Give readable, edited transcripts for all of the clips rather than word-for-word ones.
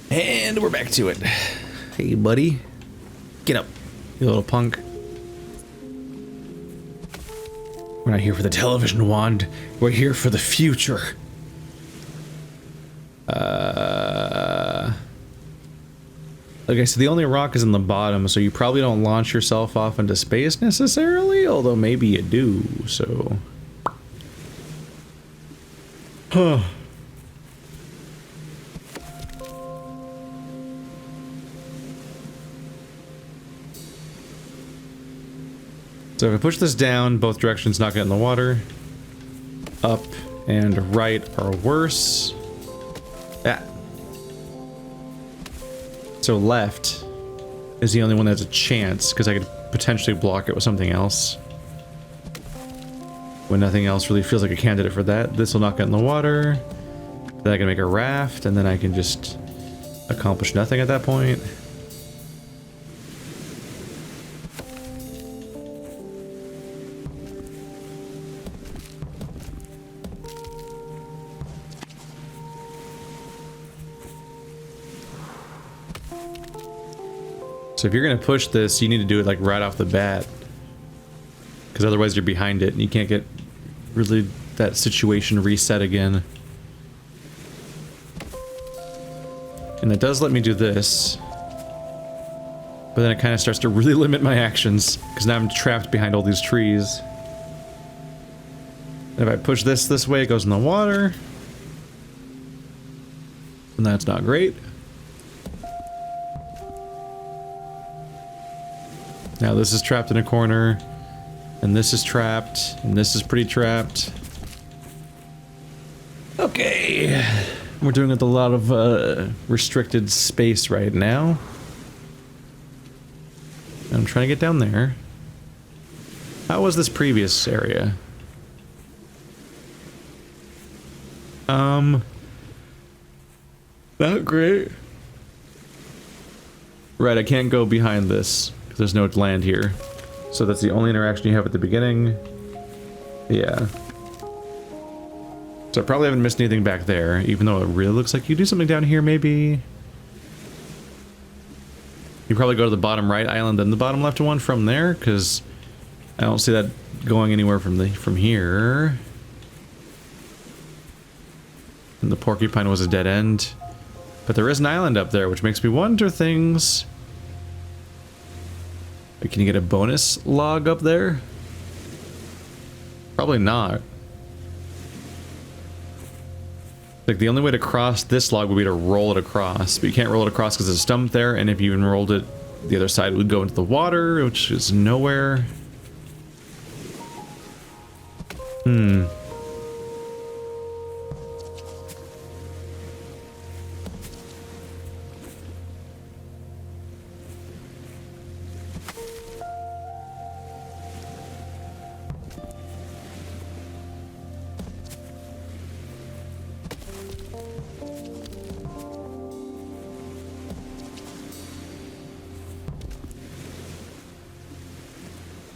And we're back to it. Hey, buddy. Get up, you little punk. We're not here for the television wand. We're here for the future. Okay, so the only rock is in the bottom, so you probably don't launch yourself off into space necessarily, although maybe you do, so... Huh. So if I push this down, both directions not get in the water. Up and right are worse. Ah. So left is the only one that has a chance, because I could potentially block it with something else. When nothing else really feels like a candidate for that. This will not get in the water. Then I can make a raft, and then I can just accomplish nothing at that point. So if you're gonna push this, you need to do it like right off the bat. Because otherwise you're behind it and you can't get really that situation reset again. And it does let me do this. But then it kind of starts to really limit my actions. Because now I'm trapped behind all these trees. And if I push this way, it goes in the water. And that's not great. Now this is trapped in a corner, and this is trapped, and this is pretty trapped. Okay, we're doing it with a lot of restricted space right now. I'm trying to get down there. How was this previous area? Not great. Right, I can't go behind this. There's no land here. So that's the only interaction you have at the beginning. Yeah. So I probably haven't missed anything back there, even though it really looks like you do something down here, maybe. You probably go to the bottom right island, then the bottom left one from there, because I don't see that going anywhere from here. And the porcupine was a dead end. But there is an island up there, which makes me wonder things. Can you get a bonus log up there? Probably not. Like, the only way to cross this log would be to roll it across, but you can't roll it across because there's a stump there, and if you even rolled it, the other side would go into the water, which is nowhere.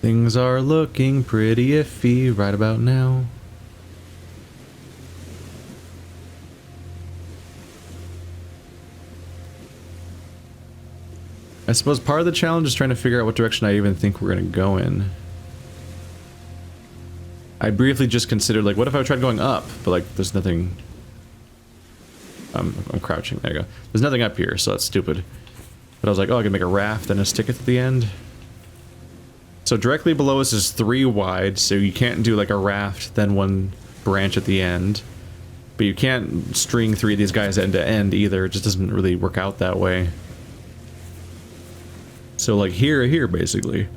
Things are looking pretty iffy right about now. I suppose part of the challenge is trying to figure out what direction I even think we're gonna go in. I briefly just considered, like, what if I tried going up? But, like, there's nothing... I'm crouching, there you go. There's nothing up here, so that's stupid. But I was like, oh, I can make a raft and a stick at the end. So directly below us is 3 wide, so you can't do like a raft, then one branch at the end. But you can't string 3 of these guys end to end either, it just doesn't really work out that way. So like here, basically.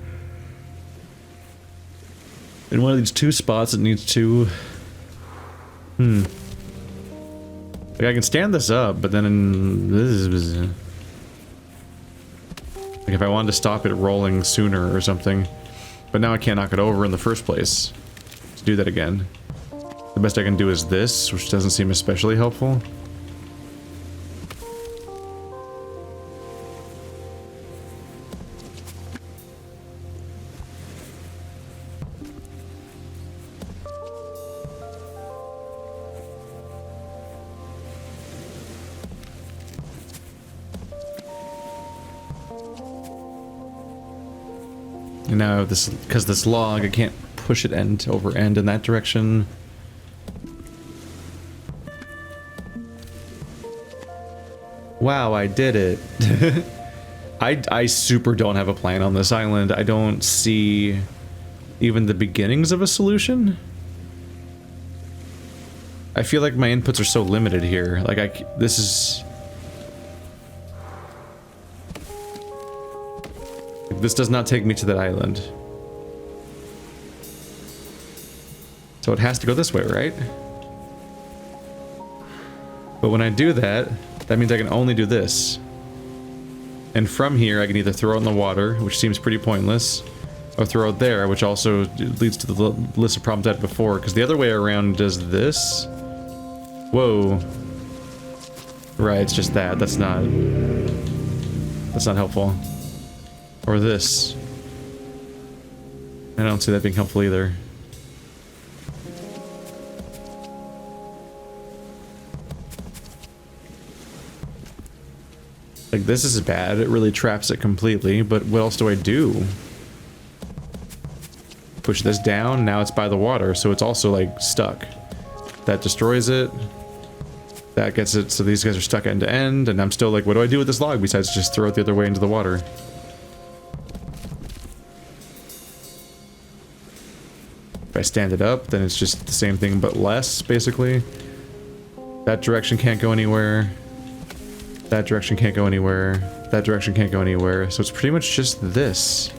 In one of these 2 spots it needs to... Like I can stand this up, but then like if I wanted to stop it rolling sooner or something. But now I can't knock it over in the first place. Let's do that again. The best I can do is this, which doesn't seem especially helpful. And now this, because this log, I can't push it end over end in that direction. Wow, I did it. I super don't have a plan on this island. I don't see even the beginnings of a solution. I feel like my inputs are so limited here. Like this is... This does not take me to that island. So it has to go this way, right? But when I do that, that means I can only do this. And from here, I can either throw it in the water, which seems pretty pointless, or throw it there, which also leads to the list of problems I had before, because the other way around does this. Whoa. Right, it's just that. That's not helpful. Or this. I don't see that being helpful either. Like, this is bad. It really traps it completely, but what else do I do? Push this down, now it's by the water, so it's also, like, stuck. That destroys it. That gets it, so these guys are stuck end to end, and I'm still like, what do I do with this log besides just throw it the other way into the water? If I stand it up, then it's just the same thing but less, basically. That direction can't go anywhere. That direction can't go anywhere. That direction can't go anywhere. So it's pretty much just this.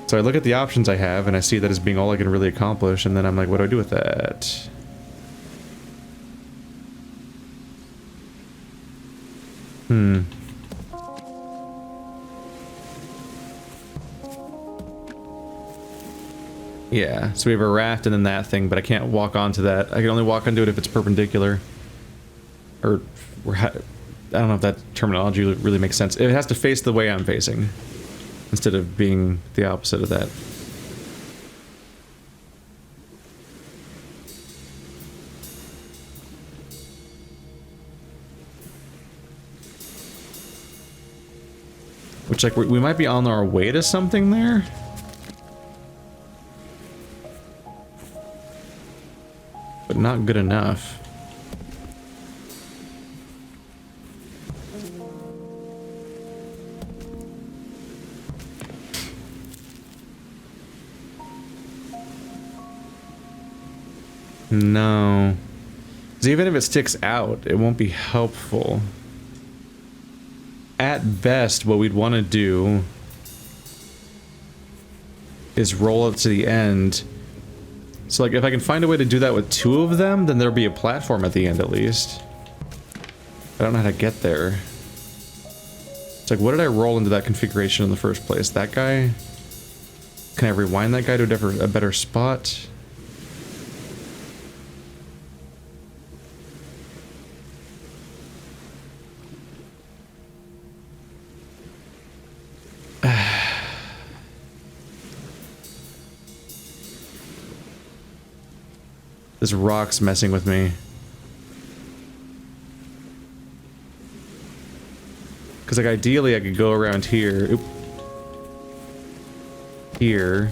So I look at the options I have, and I see that as being all I can really accomplish, and then I'm like, what do I do with that? Yeah, so we have a raft and then that thing, but I can't walk onto that. I can only walk onto it if it's perpendicular. Or, I don't know if that terminology really makes sense. It has to face the way I'm facing, instead of being the opposite of that. Which, like, we might be on our way to something there. But not good enough. No. Because even if it sticks out, it won't be helpful. At best, what we'd want to do is roll it to the end. So, like, if I can find a way to do that with two of them, then there'll be a platform at the end, at least. I don't know how to get there. It's like, what did I roll into that configuration in the first place? That guy? Can I rewind that guy to a better spot? This rock's messing with me. Because, like, ideally I could go around here. Oop. Here.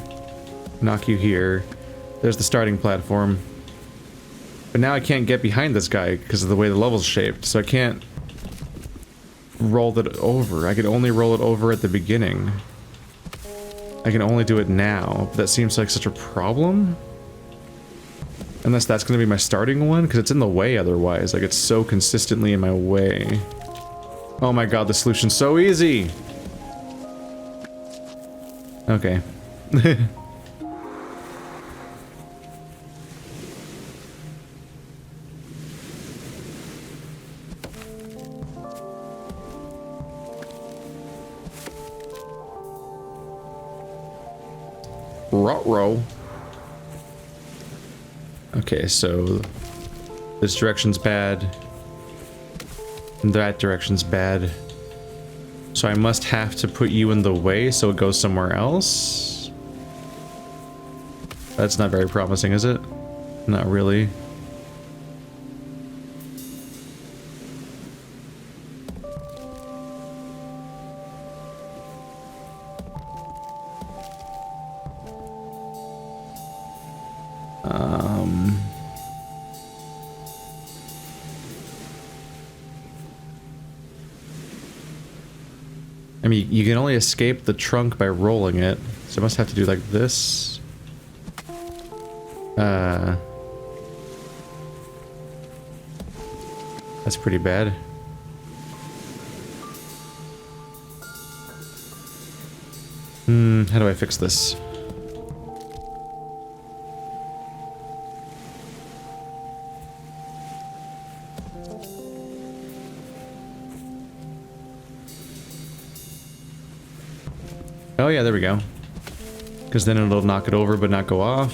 Knock you here. There's the starting platform. But now I can't get behind this guy because of the way the level's shaped. So I can't roll it over. I can only roll it over at the beginning. I can only do it now. But that seems like such a problem. Unless that's going to be my starting one, because it's in the way otherwise. Like, it's so consistently in my way. Oh my god, the solution's so easy! Okay. Ruh-roh. Okay, so this direction's bad. And that direction's bad. So I must have to put you in the way so it goes somewhere else? That's not very promising, is it? Not really. I mean, you can only escape the trunk by rolling it, so I must have to do like this. That's pretty bad. How do I fix this? Oh yeah, there we go. Because then it'll knock it over but not go off.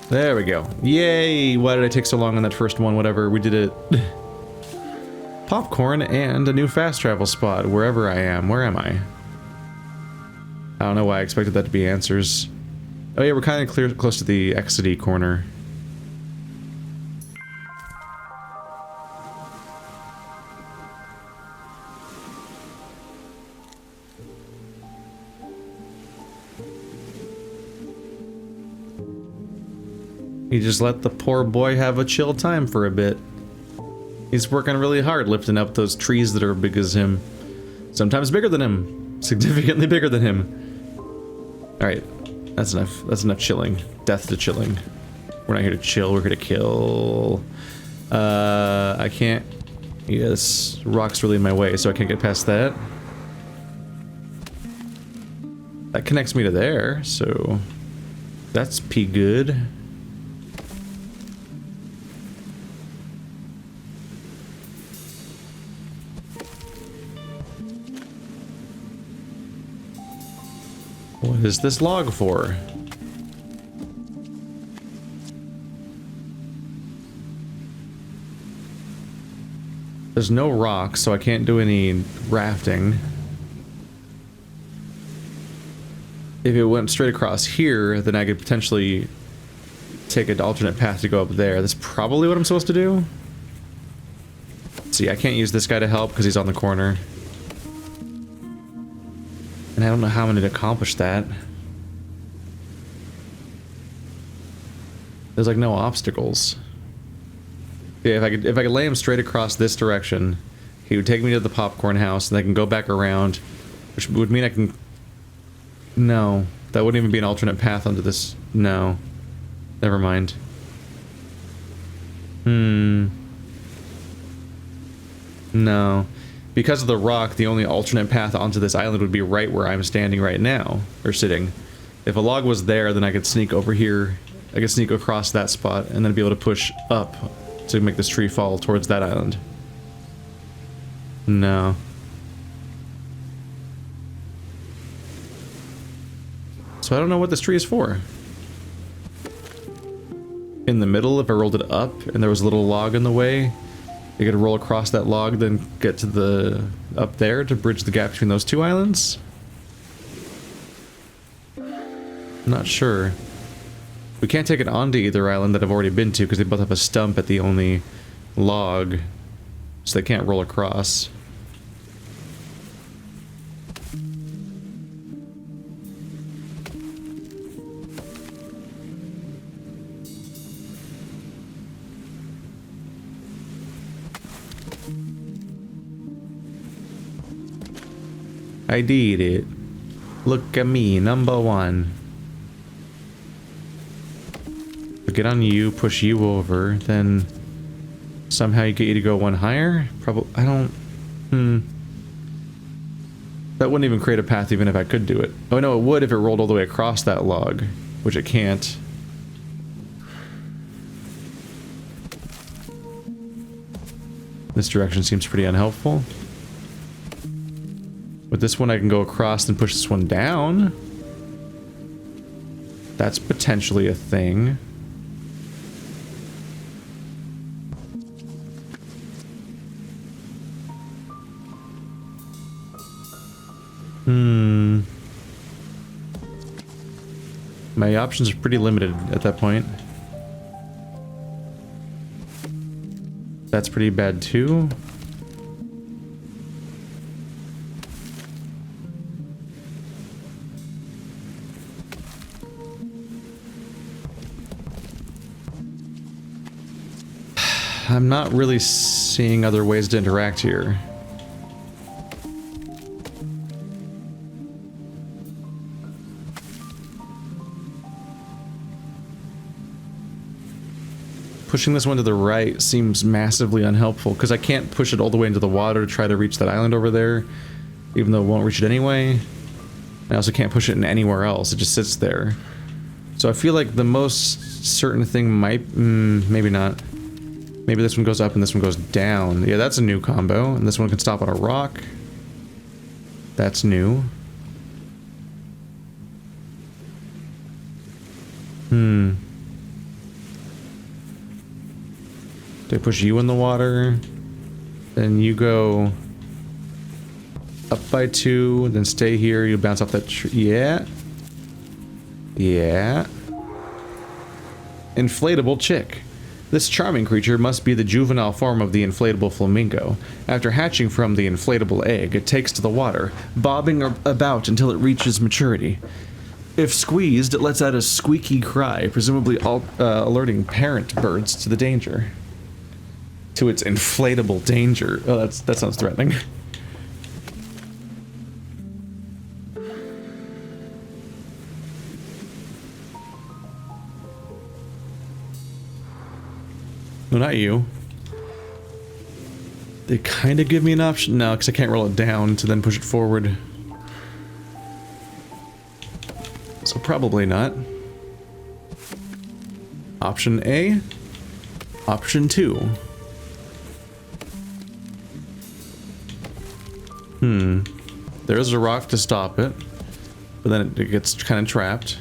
There we go. Yay! Why did I take so long on that first one? Whatever, we did it. Popcorn and a new fast travel spot, wherever I am. Where am I? I don't know why I expected that to be answers. Oh yeah, we're kind of close to the exity corner. You just let the poor boy have a chill time for a bit. He's working really hard lifting up those trees that are big as him. Sometimes bigger than him. Significantly bigger than him. Alright. That's enough. That's enough chilling. Death to chilling. We're not here to chill, we're here to kill. I can't... Yeah, this rock's really in my way, so I can't get past that. That connects me to there, so... That's good. What is this log for? There's no rock, so I can't do any rafting. If it went straight across here, then I could potentially take an alternate path to go up there. That's probably what I'm supposed to do. See, I can't use this guy to help because he's on the corner. And I don't know how I'm going to accomplish that. There's like no obstacles. Yeah, if I could lay him straight across this direction, he would take me to the popcorn house, and I can go back around, which would mean I can... No, that wouldn't even be an alternate path onto this. No. Never mind. No. Because of the rock, the only alternate path onto this island would be right where I'm standing right now, or sitting. If a log was there, then I could sneak over here, I could sneak across that spot, and then be able to push up to make this tree fall towards that island. No. So I don't know what this tree is for. In the middle, if I rolled it up, and there was a little log in the way, you could roll across that log, then get to the... up there to bridge the gap between those two islands? I'm not sure. We can't take it onto either island that I've already been to, because they both have a stump at the only log. So they can't roll across. I did it. Look at me, number one. Get on you, push you over, then somehow you get you to go one higher? Probably, I don't... That wouldn't even create a path even if I could do it. Oh no, it would if it rolled all the way across that log, which it can't. This direction seems pretty unhelpful. With this one I can go across and push this one down. That's potentially a thing. My options are pretty limited at that point. That's pretty bad too. I'm not really seeing other ways to interact here. Pushing this one to the right seems massively unhelpful, because I can't push it all the way into the water to try to reach that island over there, even though it won't reach it anyway. I also can't push it in anywhere else, it just sits there. So I feel like the most certain thing might... maybe not. Maybe this one goes up and this one goes down. Yeah, that's a new combo. And this one can stop on a rock. That's new. Do I push you in the water? Then you go up by 2, then stay here, you bounce off that tree. Yeah. Yeah. Inflatable chick. This charming creature must be the juvenile form of the inflatable flamingo. After hatching from the inflatable egg, it takes to the water, bobbing about until it reaches maturity. If squeezed, it lets out a squeaky cry, presumably alerting parent birds to the danger. To its inflatable danger. Oh, that sounds threatening. No, not you. They kind of give me an option. No, because I can't roll it down to then push it forward. So probably not. Option A. Option 2. There's a rock to stop it, but then it gets kind of trapped.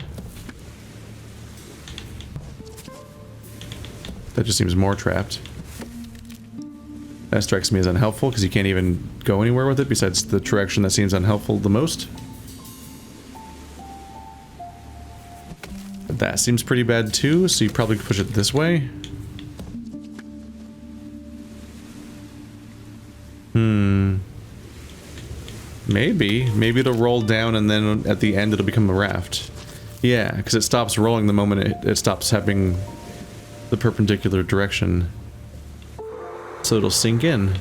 That just seems more trapped. That strikes me as unhelpful, because you can't even go anywhere with it besides the direction that seems unhelpful the most. That seems pretty bad too, so you probably could push it this way. Maybe it'll roll down and then at the end it'll become a raft. Yeah, because it stops rolling the moment it stops having the perpendicular direction. So it'll sink in.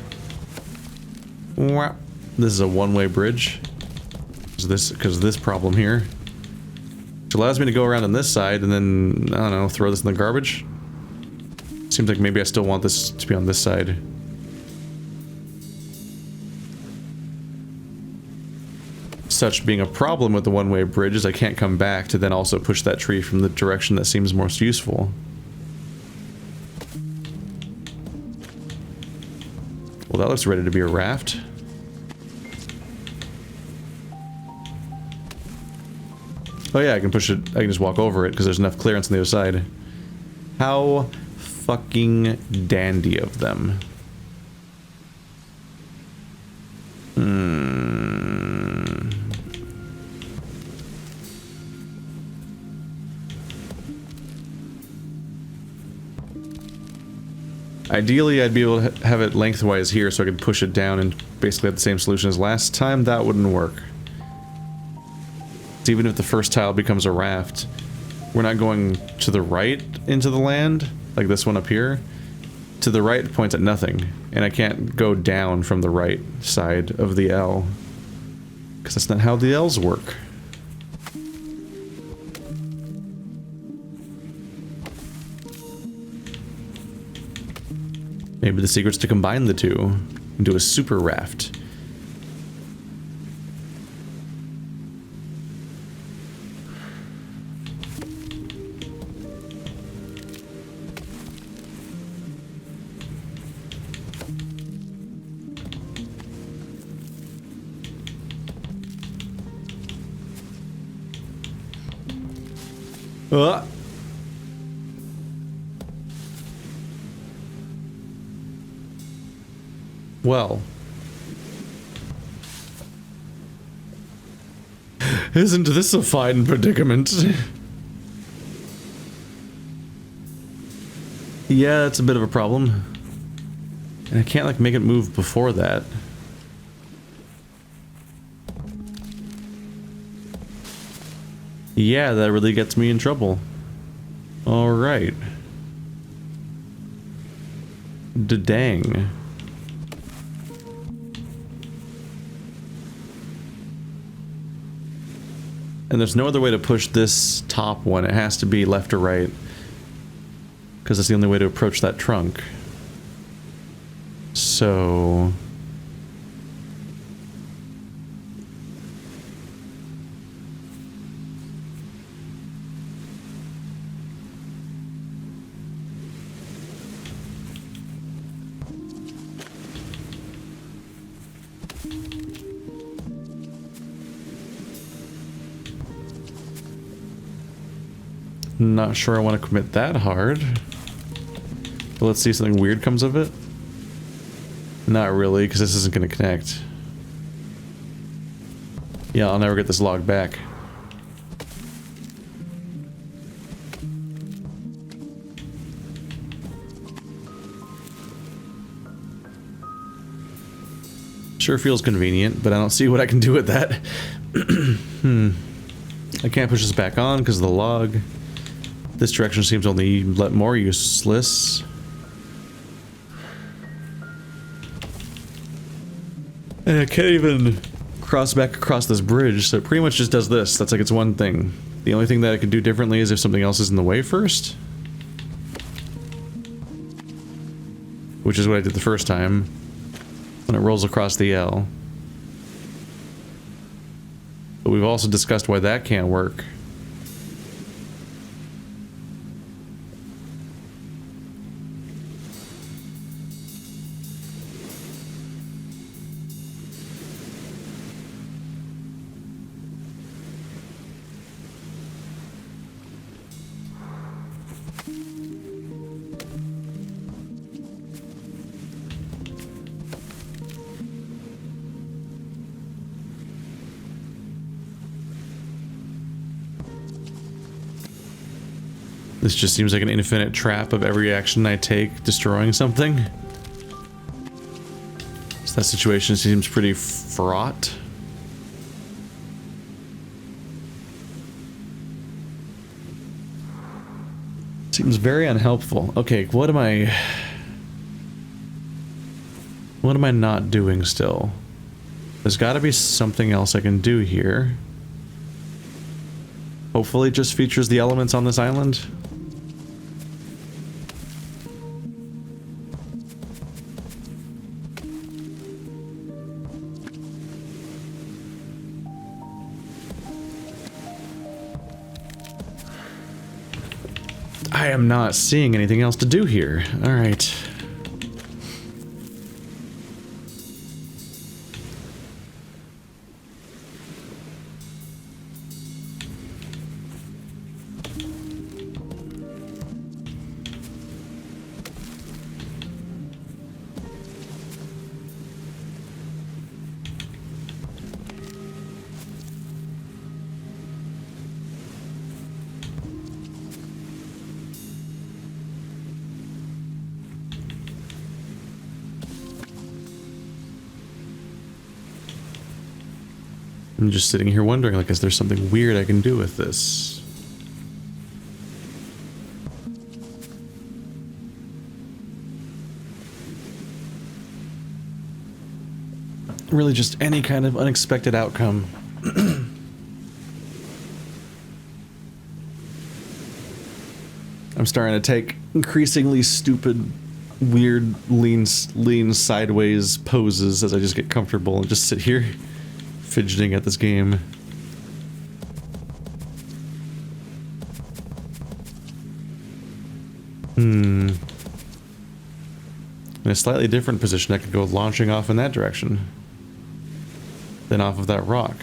This is a one-way bridge. Because of this problem here. Which allows me to go around on this side and then, I don't know, throw this in the garbage. Seems like maybe I still want this to be on this side. Such being a problem with the one-way bridge is I can't come back to then also push that tree from the direction that seems most useful. Well, that looks ready to be a raft. Oh yeah, I can push it, I can just walk over it because there's enough clearance on the other side. How fucking dandy of them. Ideally, I'd be able to have it lengthwise here so I could push it down and basically have the same solution as last time. That wouldn't work. Even if the first tile becomes a raft, we're not going to the right into the land, like this one up here. To the right points at nothing, and I can't go down from the right side of the L, because that's not how the L's work. Maybe the secret's to combine the two into a super raft. Well. Isn't this a fine predicament? Yeah, that's a bit of a problem. And I can't, like, make it move before that. Yeah, that really gets me in trouble. Alright. Dang. And there's no other way to push this top one. It has to be left or right. Because that's the only way to approach that trunk. So... Not sure I want to commit that hard. But let's see if something weird comes of it. Not really, because this isn't going to connect. Yeah, I'll never get this log back. Sure feels convenient, but I don't see what I can do with that. I can't push this back on because of the log. This direction seems only more useless. And I can't even cross back across this bridge, so it pretty much just does this. That's like its one thing. The only thing that I could do differently is if something else is in the way first. Which is what I did the first time. When it rolls across the L. But we've also discussed why that can't work. This just seems like an infinite trap of every action I take destroying something. So that situation seems pretty fraught. Seems very unhelpful. Okay, what am I not doing still? There's got to be something else I can do here. Hopefully it just features the elements on this island. I am not seeing anything else to do here. All right. I'm just sitting here wondering, like, is there something weird I can do with this? Really just any kind of unexpected outcome. I'm starting to take increasingly stupid, weird, lean sideways poses as I just get comfortable and just sit here fidgeting at this game. In a slightly different position, I could go launching off in that direction. Then off of that rock.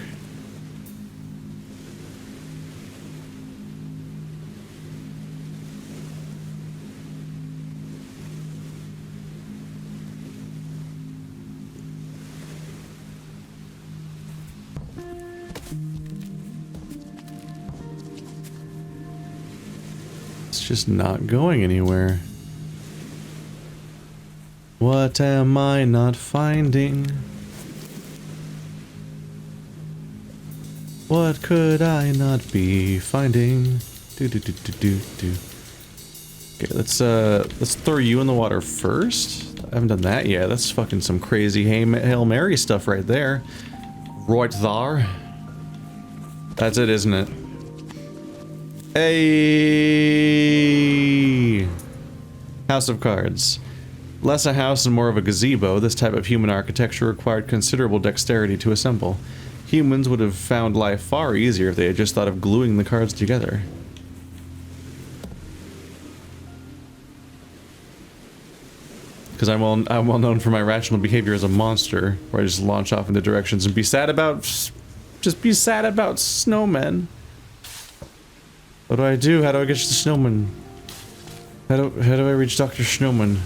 Just not going anywhere. What am I not finding? What could I not be finding? Do. Get Okay, let's throw you in the water first. I haven't done that yet. That's fucking some crazy Hail Mary stuff right there. Right there. That's it, isn't it? Hey! House of Cards. Less a house and more of a gazebo, this type of human architecture required considerable dexterity to assemble. Humans would have found life far easier if they had just thought of gluing the cards together. Because I'm well known for my irrational behavior as a monster, where I just launch off into directions and be sad about snowmen. What do I do? How do I get to the snowman? How do I reach Dr. Snowman?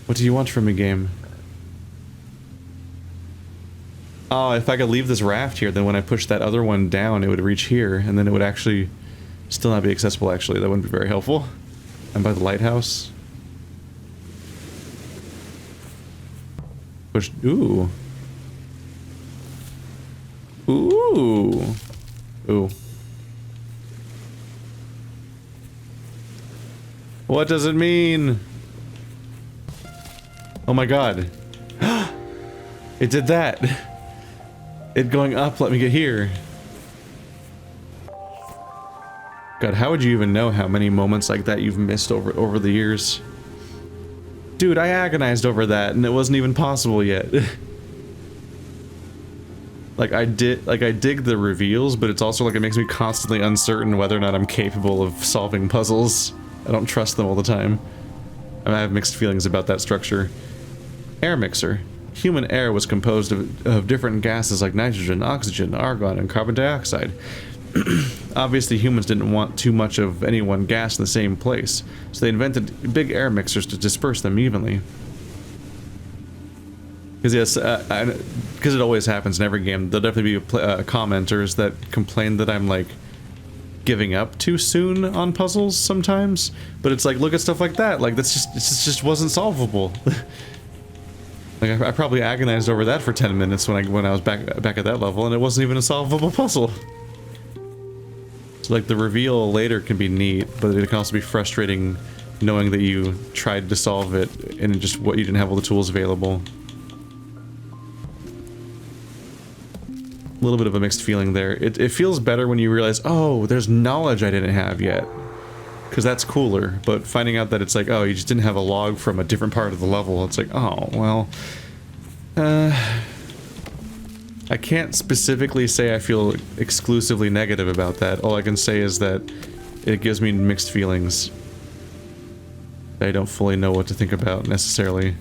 What do you want from me, game? Oh, if I could leave this raft here, then when I push that other one down, it would reach here, and then it would actually still not be accessible, actually. That wouldn't be very helpful. I'm by the lighthouse. Push. Ooh. Ooh. Ooh. What does it mean? Oh my god. It did that. It going up let me get here. God, how would you even know how many moments like that you've missed over the years? Dude, I agonized over that and it wasn't even possible yet. I dig the reveals, but it's also like it makes me constantly uncertain whether or not I'm capable of solving puzzles. I don't trust them all the time. I have mixed feelings about that structure. Air mixer. Human air was composed of different gases like nitrogen, oxygen, argon, and carbon dioxide. Obviously, humans didn't want too much of any one gas in the same place, so they invented big air mixers to disperse them evenly. Because yes, because it always happens in every game, there'll definitely be commenters that complain that I'm like giving up too soon on puzzles sometimes. But it's like, look at stuff like that. Like it just wasn't solvable. Like I probably agonized over that for 10 minutes when I was back at that level, and it wasn't even a solvable puzzle. So like the reveal later can be neat, but it can also be frustrating knowing that you tried to solve it and just what you didn't have all the tools available. A little bit of a mixed feeling there. It feels better when you realize, oh, there's knowledge I didn't have yet. Because that's cooler, but finding out that it's like, oh, you just didn't have a log from a different part of the level, it's like, oh, well... I can't specifically say I feel exclusively negative about that. All I can say is that it gives me mixed feelings. I don't fully know what to think about, necessarily.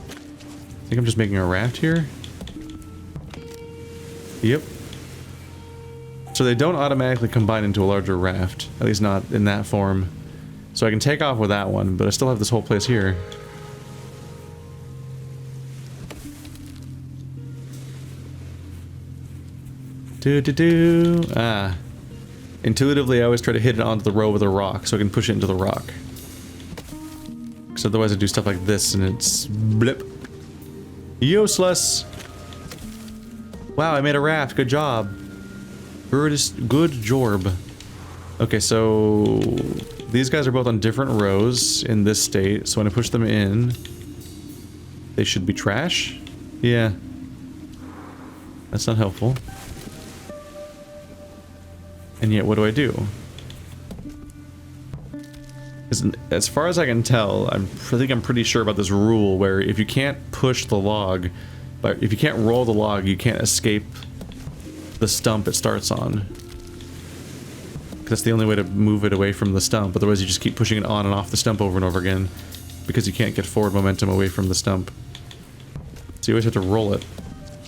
I think I'm just making a raft here? Yep. So they don't automatically combine into a larger raft, at least not in that form. So I can take off with that one, but I still have this whole place here. Ah. Intuitively, I always try to hit it onto the row with a rock, so I can push it into the rock. Because otherwise I do stuff like this, and it's... blip. Useless! Wow, I made a raft. Good job. Good job. Okay, so... these guys are both on different rows in this state, so when I push them in... they should be trash? Yeah. That's not helpful. And yet, what do I do? As far as I can tell, I think I'm pretty sure about this rule where if you can't push the log, but if you can't roll the log, you can't escape the stump it starts on. That's the only way to move it away from the stump, otherwise you just keep pushing it on and off the stump over and over again, because you can't get forward momentum away from the stump. So you always have to roll it.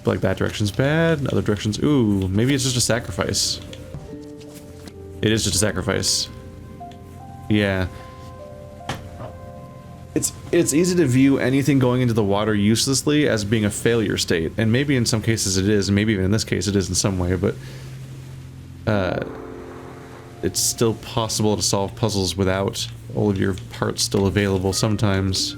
But like that direction's bad, other direction's... ooh, maybe it's just a sacrifice. It is just a sacrifice. Yeah. It's easy to view anything going into the water uselessly as being a failure state, and maybe in some cases it is, and maybe even in this case it is in some way, but it's still possible to solve puzzles without all of your parts still available sometimes.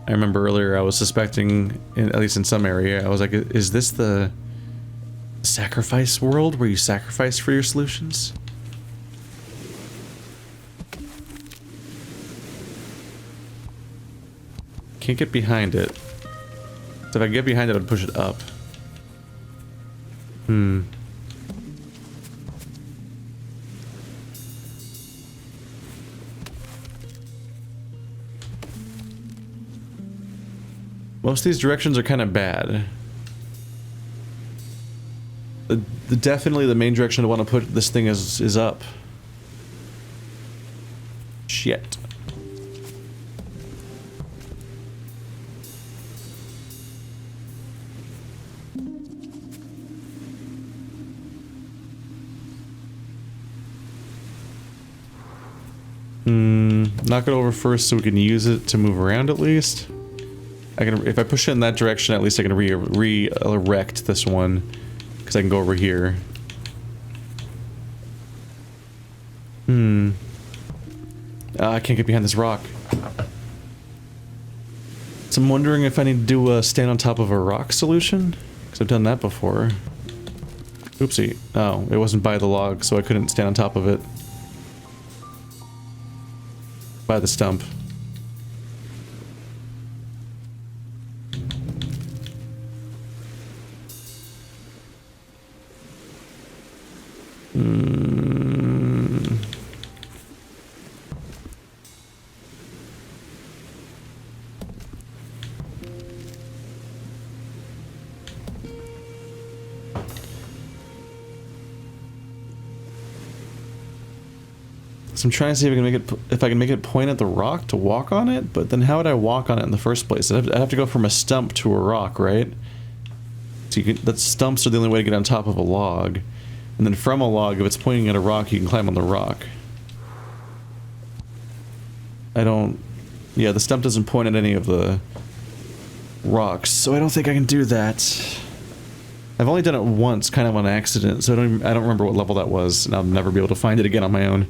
I remember earlier I was suspecting, at least in some area, I was like, is this the sacrifice world where you sacrifice for your solutions? Can't get behind it. So if I get behind it, I'd push it up. Most of these directions are kind of bad. Definitely the main direction I want to put this thing is up. Shit. Knock it over first so we can use it to move around at least. I can, if I push it in that direction, at least I can re-erect this one, because I can go over here. I can't get behind this rock. So I'm wondering if I need to do a stand on top of a rock solution, because I've done that before. Oopsie. Oh, it wasn't by the log, so I couldn't stand on top of it. By the stump. So I'm trying to see if I can make it point at the rock to walk on it, but then how would I walk on it in the first place? I'd have to go from a stump to a rock, right? So that stumps are the only way to get on top of a log. And then from a log, if it's pointing at a rock, you can climb on the rock. Yeah, the stump doesn't point at any of the rocks, so I don't think I can do that. I've only done it once, kind of on accident, so I don't remember what level that was, and I'll never be able to find it again on my own.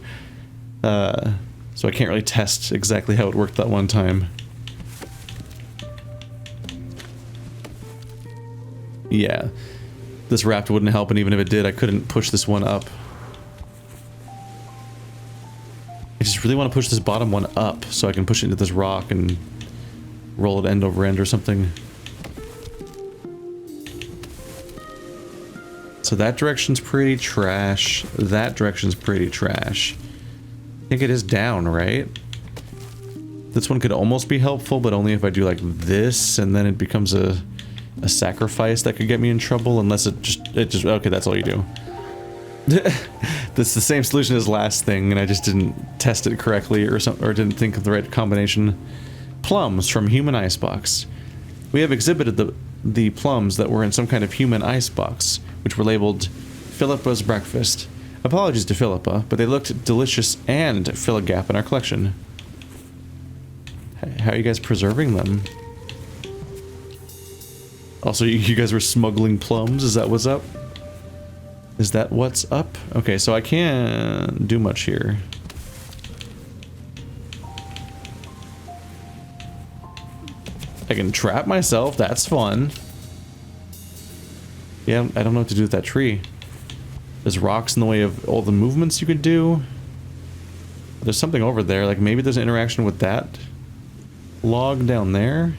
So I can't really test exactly how it worked that one time. Yeah. This raft wouldn't help, and even if it did, I couldn't push this one up. I just really want to push this bottom one up, so I can push it into this rock and roll it end over end or something. So that direction's pretty trash. That direction's pretty trash. I think it is down, right? This one could almost be helpful, but only if I do like this, and then it becomes a sacrifice that could get me in trouble, unless it just okay, that's all you do. That's the same solution as last thing, and I just didn't test it correctly or didn't think of the right combination. Plums from human icebox. We have exhibited the plums that were in some kind of human icebox, which were labeled Philippa's breakfast. Apologies to Philippa, but they looked delicious and fill a gap in our collection. How are you guys preserving them? Also, you guys were smuggling plums? Is that what's up? Is that what's up? Okay, so I can't do much here. I can trap myself, that's fun. Yeah, I don't know what to do with that tree. There's rocks in the way of all the movements you could do. There's something over there, like maybe there's an interaction with that log down there.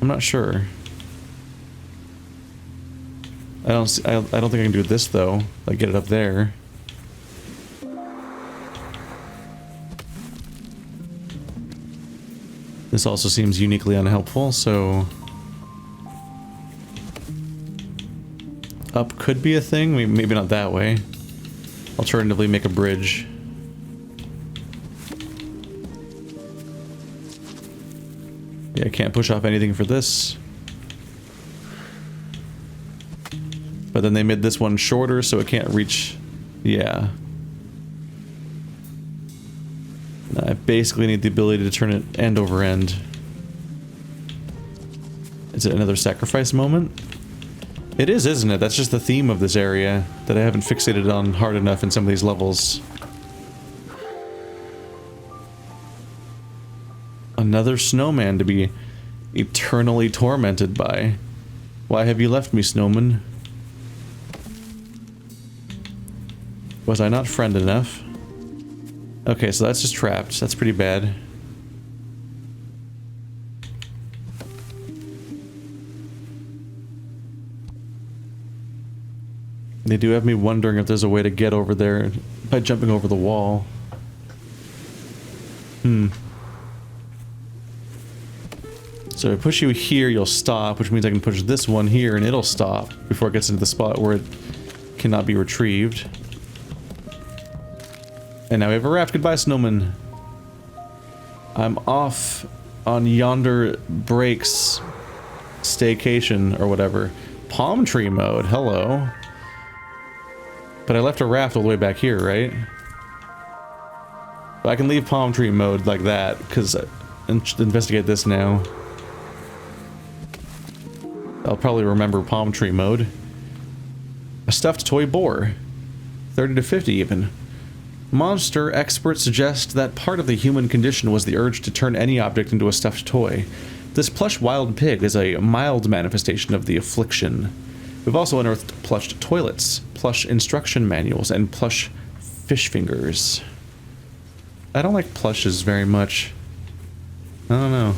I'm not sure. I don't think I can do this though, like get it up there. This also seems uniquely unhelpful, so up could be a thing, maybe not that way. Alternatively, make a bridge. Yeah, I can't push off anything for this. But then they made this one shorter, so it can't reach... Yeah. I basically need the ability to turn it end over end. Is it another sacrifice moment? It is, isn't it? That's just the theme of this area that I haven't fixated on hard enough in some of these levels. Another snowman to be eternally tormented by. Why have you left me, snowman? Was I not friend enough? Okay, so that's just trapped. That's pretty bad. They do have me wondering if there's a way to get over there by jumping over the wall. So if I push you here, you'll stop, which means I can push this one here and it'll stop before it gets into the spot where it cannot be retrieved. And now we have a raft. Goodbye, snowman. I'm off on yonder breaks staycation or whatever. Palm tree mode. Hello. But I left a raft all the way back here, right? But I can leave palm tree mode like that because investigate this now. I'll probably remember palm tree mode. A stuffed toy boar. 30 to 50 even. Monster experts suggest that part of the human condition was the urge to turn any object into a stuffed toy. This plush wild pig is a mild manifestation of the affliction. We've also unearthed plush toilets, plush instruction manuals, and plush fish fingers. I don't like plushes very much. I don't know.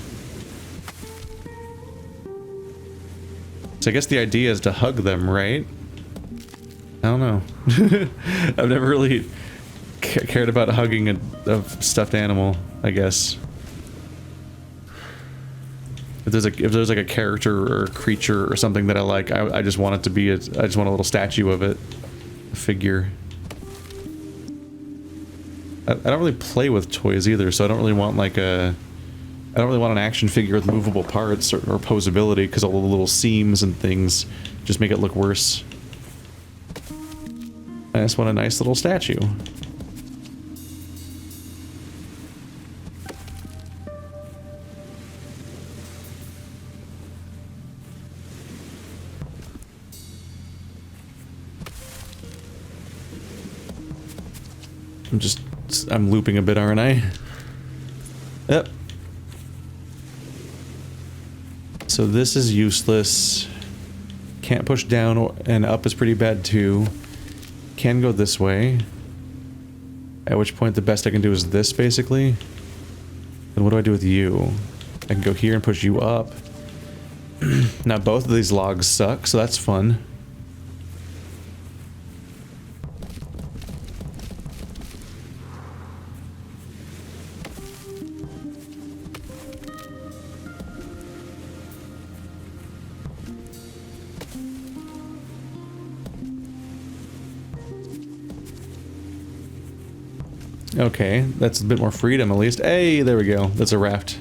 So I guess the idea is to hug them, right? I don't know. I've never really cared about hugging a stuffed animal, I guess. If there's like a character or a creature or something that I like, I just want it to be I just want a little statue of it, a figure. I don't really play with toys either, so I don't really want like I don't really want an action figure with movable parts or posability because all the little seams and things just make it look worse. I just want a nice little statue. I'm looping a bit, aren't I? Yep. So this is useless. Can't push down, and up is pretty bad too. Can go this way. At which point the best I can do is this, basically. Then what do I do with you? I can go here and push you up. Now both of these logs suck, so that's fun. Okay, that's a bit more freedom at least. Hey, there we go. That's a raft.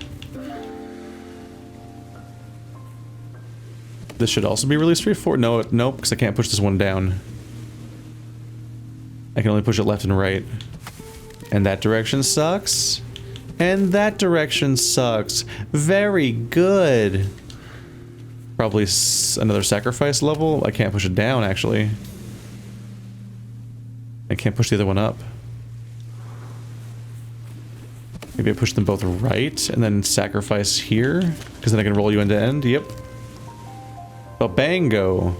This should also be really straightforward. No, nope, because I can't push this one down. I can only push it left and right. And that direction sucks. And that direction sucks. Very good. Probably another sacrifice level. I can't push it down, actually. I can't push the other one up. Maybe I push them both right and then sacrifice here, because then I can roll you end to end. Yep. Babango.